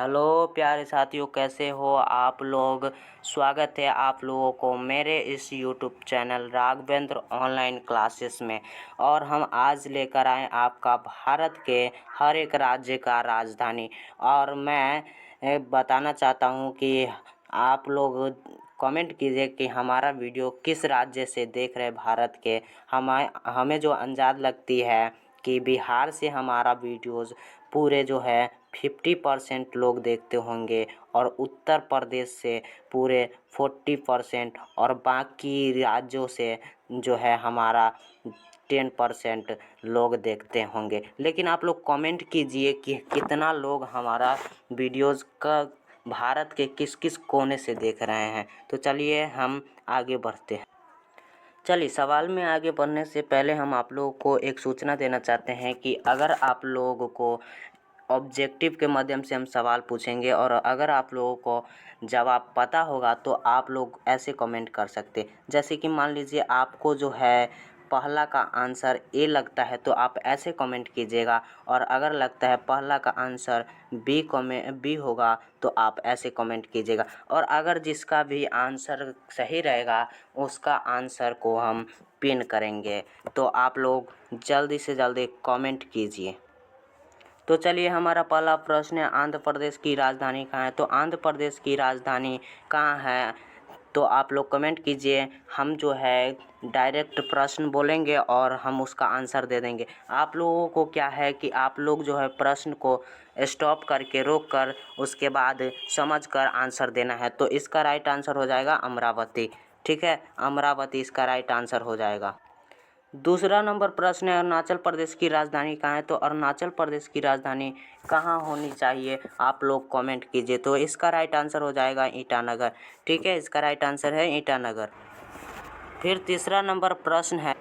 Hello प्यारे साथियों, कैसे हो आप लोग। स्वागत है आप लोगों को मेरे इस YouTube channel Raghavendra online classes में। और हम आज लेकर आए आपका भारत के हर एक राज्य का राजधानी। और मैं बताना चाहता हूँ कि आप लोग कमेंट कीजिए कि हमारा वीडियो किस राज्य से देख रहे हैं भारत के। हमें जो अंदाज़ लगती है कि बिहार से हमारा वीडियोज़ पूरे जो है 50% लोग देखते होंगे, और उत्तर प्रदेश से पूरे 40% और बाकी राज्यों से जो है हमारा 10% लोग देखते होंगे। लेकिन आप लोग कमेंट कीजिए कि कितना लोग हमारा वीडियोज़ का भारत के किस किस कोने से देख रहे हैं। तो चलिए हम आगे बढ़ते हैं। चलिए, सवाल में आगे बढ़ने से पहले हम आप लोगों को एक सूचना देना चाहते हैं कि अगर आप लोगों को ऑब्जेक्टिव के माध्यम से हम सवाल पूछेंगे, और अगर आप लोगों को जवाब पता होगा तो आप लोग ऐसे कमेंट कर सकते। जैसे कि मान लीजिए आपको जो है पहला का आंसर ए लगता है तो आप ऐसे कमेंट कीजिएगा, और अगर लगता है पहला का आंसर बी होगा तो आप ऐसे कमेंट कीजिएगा। और अगर जिसका भी आंसर सही रहेगा उसका आंसर को हम पिन करेंगे। तो आप लोग जल्दी से जल्दी कमेंट कीजिए। तो चलिए, हमारा पहला प्रश्न है, आंध्र प्रदेश की राजधानी कहाँ है। तो आंध्र प्रदेश की राजधानी कहाँ है, तो आप लोग कमेंट कीजिए। हम जो है डायरेक्ट प्रश्न बोलेंगे और हम उसका आंसर दे देंगे। आप लोगों को क्या है कि आप लोग जो है प्रश्न को स्टॉप करके रोक कर उसके बाद समझ कर आंसर देना है। तो इसका राइट आंसर हो जाएगा अमरावती। ठीक है, अमरावती इसका राइट आंसर हो जाएगा। दूसरा नंबर प्रश्न है, अरुणाचल प्रदेश की राजधानी कहाँ है। तो अरुणाचल प्रदेश की राजधानी कहाँ होनी चाहिए, आप लोग कमेंट कीजिए। तो इसका राइट आंसर हो जाएगा ईटानगर। ठीक है, इसका राइट आंसर है ईटानगर। फिर तीसरा नंबर प्रश्न है,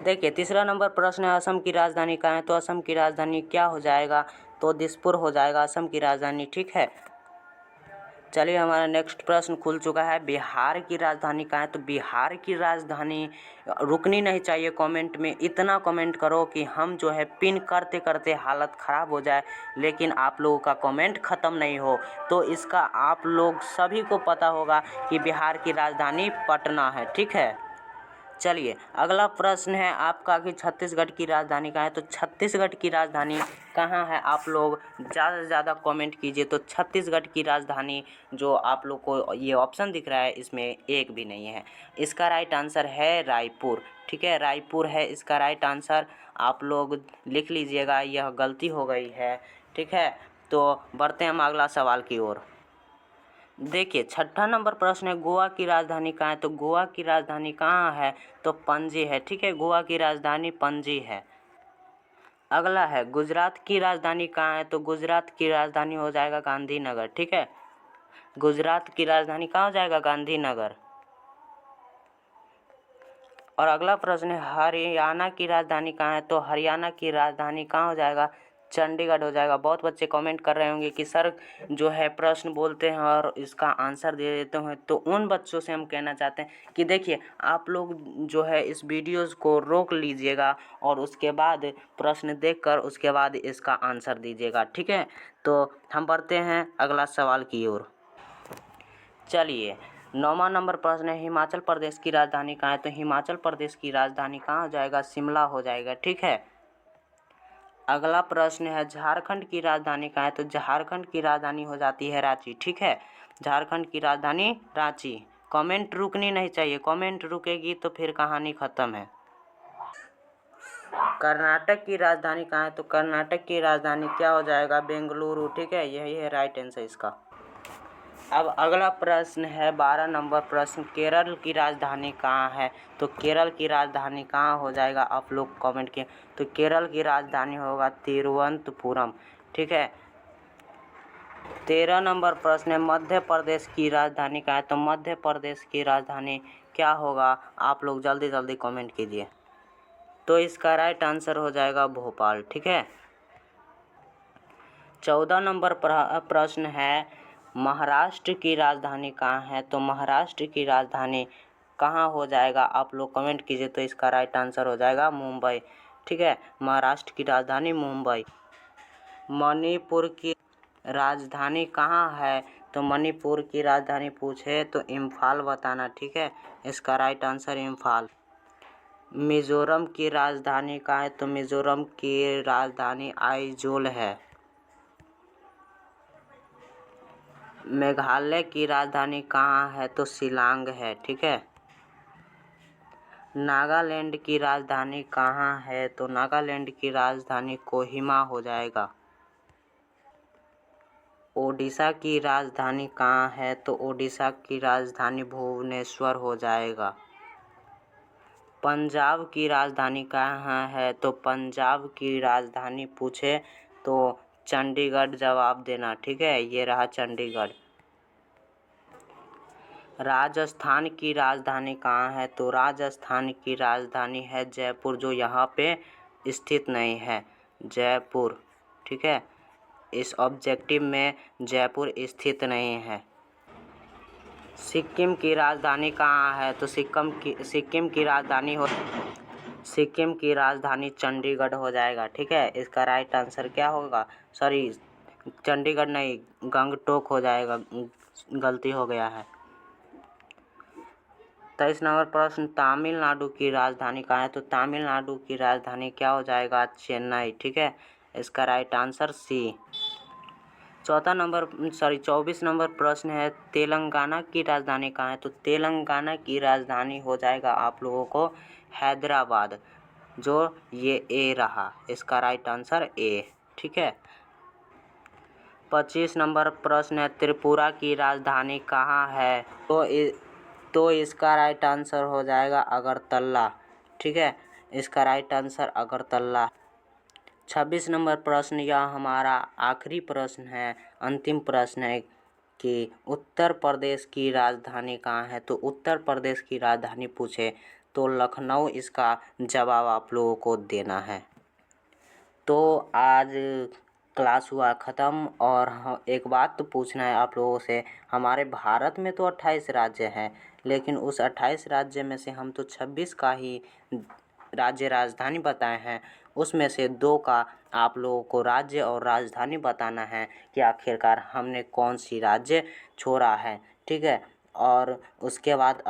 देखिए तीसरा नंबर प्रश्न है, असम की राजधानी कहाँ है। तो असम की राजधानी क्या हो जाएगा, तो दिसपुर हो जाएगा असम की राजधानी। ठीक है, चलिए हमारा नेक्स्ट प्रश्न खुल चुका है, बिहार की राजधानी कहाँ है। तो बिहार की राजधानी रुकनी नहीं चाहिए कमेंट में। इतना कमेंट करो कि हम जो है पिन करते करते हालत ख़राब हो जाए, लेकिन आप लोगों का कमेंट ख़त्म नहीं हो। तो इसका आप लोग सभी को पता होगा कि बिहार की राजधानी पटना है। ठीक है, चलिए अगला प्रश्न है आपका कि छत्तीसगढ़ की राजधानी कहाँ है। तो छत्तीसगढ़ की राजधानी कहाँ है, आप लोग ज़्यादा से ज़्यादा कमेंट कीजिए। तो छत्तीसगढ़ की राजधानी जो आप लोग को ये ऑप्शन दिख रहा है इसमें एक भी नहीं है। इसका राइट आंसर है रायपुर। ठीक है, रायपुर है इसका राइट आंसर। आप लोग लिख लीजिएगा, यह गलती हो गई है। ठीक है, तो बढ़ते हैं हम अगला सवाल की ओर। देखिए छठा नंबर प्रश्न है, गोवा की राजधानी कहाँ है। तो गोवा की राजधानी कहाँ है, तो पणजी है। ठीक है, गोवा की राजधानी पणजी है। अगला है, गुजरात की राजधानी कहाँ है। तो गुजरात की राजधानी हो जाएगा गांधीनगर। ठीक है, गुजरात की राजधानी कहाँ हो जाएगा, गांधीनगर। और अगला प्रश्न है, हरियाणा की राजधानी कहाँ है। तो हरियाणा की राजधानी कहाँ हो जाएगा, चंडीगढ़ हो जाएगा। बहुत बच्चे कमेंट कर रहे होंगे कि सर जो है प्रश्न बोलते हैं और इसका आंसर दे देते हैं। तो उन बच्चों से हम कहना चाहते हैं कि देखिए आप लोग जो है इस वीडियोज़ को रोक लीजिएगा और उसके बाद प्रश्न देखकर उसके बाद इसका आंसर दीजिएगा। ठीक है, तो हम बढ़ते हैं अगला सवाल की ओर। चलिए, 9वां नंबर प्रश्न है, हिमाचल प्रदेश की राजधानी कहाँ है। तो हिमाचल प्रदेश की राजधानी कहाँ हो जाएगा, शिमला हो जाएगा। ठीक है, अगला प्रश्न है, झारखंड की राजधानी कहाँ है। तो झारखंड की राजधानी हो जाती है रांची। ठीक है, झारखंड की राजधानी रांची। कमेंट रुकनी नहीं चाहिए, कमेंट रुकेगी तो फिर कहानी ख़त्म है। कर्नाटक की राजधानी कहाँ है। तो कर्नाटक की राजधानी क्या हो जाएगा, बेंगलुरु। ठीक है, यही है राइट आंसर इसका। अब अगला प्रश्न है 12 नंबर प्रश्न, केरल की राजधानी कहाँ है। तो केरल की राजधानी कहाँ हो जाएगा, आप लोग कमेंट किए। तो केरल की राजधानी होगा तिरुवनंतपुरम। ठीक है, 13 नंबर प्रश्न है, मध्य प्रदेश की राजधानी कहाँ है। तो मध्य प्रदेश की राजधानी क्या होगा, आप लोग जल्दी जल्दी कमेंट कीजिए। तो इसका राइट आंसर हो जाएगा भोपाल। ठीक है, 14 नंबर प्रश्न है, महाराष्ट्र की राजधानी कहाँ है। तो महाराष्ट्र की राजधानी कहाँ हो जाएगा, आप लोग कमेंट कीजिए। तो इसका राइट आंसर हो जाएगा मुंबई। ठीक है, महाराष्ट्र की राजधानी मुंबई। मणिपुर की राजधानी कहाँ है, तो मणिपुर की राजधानी पूछे तो इम्फाल बताना। ठीक है, इसका राइट आंसर इम्फाल। मिजोरम की राजधानी कहाँ है, तो मिजोरम की राजधानी आइजोल है। मेघालय की राजधानी कहाँ है, तो शिलांग है। ठीक है। नागालैंड की राजधानी कहाँ है, तो नागालैंड की राजधानी कोहिमा हो जाएगा। ओडिशा की राजधानी कहाँ है, तो ओडिशा की राजधानी भुवनेश्वर हो जाएगा। पंजाब की राजधानी कहाँ है, तो पंजाब की राजधानी पूछे तो चंडीगढ़ जवाब देना। ठीक है, ये रहा चंडीगढ़। राजस्थान की राजधानी कहाँ है, तो राजस्थान की राजधानी है जयपुर, जो यहाँ पे स्थित नहीं है, जयपुर। ठीक है, इस ऑब्जेक्टिव में जयपुर स्थित नहीं है। सिक्किम की राजधानी कहाँ है, तो सिक्किम की राजधानी चंडीगढ़ हो जाएगा। ठीक है, इसका राइट आंसर क्या होगा, सॉरी चंडीगढ़ नहीं, गंगटोक हो जाएगा, गलती हो गया है। 23 नंबर प्रश्न, तमिलनाडु की राजधानी कहाँ है, तो तमिलनाडु की राजधानी क्या हो जाएगा, चेन्नई। ठीक है, इसका राइट आंसर सी। 24 नंबर प्रश्न है, तेलंगाना की राजधानी कहाँ है, तो तेलंगाना की राजधानी हो जाएगा आप लोगों को हैदराबाद, जो ये ए रहा, इसका राइट आंसर ए। ठीक है। 25 नंबर प्रश्न है, त्रिपुरा की राजधानी कहाँ है, तो इसका राइट आंसर हो जाएगा अगरतला। ठीक है, इसका राइट आंसर अगरतला। 26 नंबर प्रश्न, यह हमारा आखिरी प्रश्न है, अंतिम प्रश्न है कि उत्तर प्रदेश की राजधानी कहाँ है, तो उत्तर प्रदेश की राजधानी पूछे तो लखनऊ इसका जवाब आप लोगों को देना है। तो आज क्लास हुआ ख़त्म, और एक बात तो पूछना है आप लोगों से, हमारे भारत में तो 28 राज्य हैं, लेकिन उस 28 राज्य में से हम तो 26 का ही राज्य राजधानी बताए हैं, उसमें से 2 का आप लोगों को राज्य और राजधानी बताना है कि आखिरकार हमने कौन सी राज्य छोड़ा है। ठीक है, और उसके बाद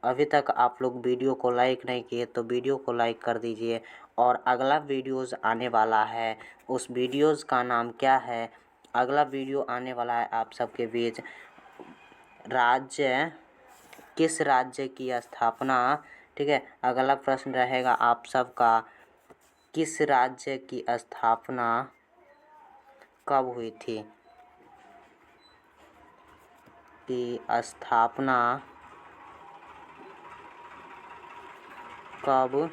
अभी तक आप लोग वीडियो को लाइक नहीं किए तो वीडियो को लाइक कर दीजिए। और अगला वीडियोज़ आने वाला है, उस वीडियोज़ का नाम क्या है, अगला वीडियो आने वाला है आप सबके बीच, किस राज्य की स्थापना। ठीक है, अगला प्रश्न रहेगा आप सबका, किस राज्य की स्थापना कब हुई थी, की स्थापना कब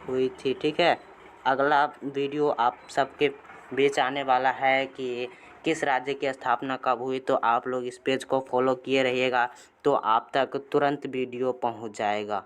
हुई थी। ठीक है, अगला वीडियो आप सबके बीच आने वाला है कि किस राज्य की स्थापना कब हुई, तो आप लोग इस पेज को फॉलो किए रहिएगा, तो आप तक तुरंत वीडियो पहुंच जाएगा।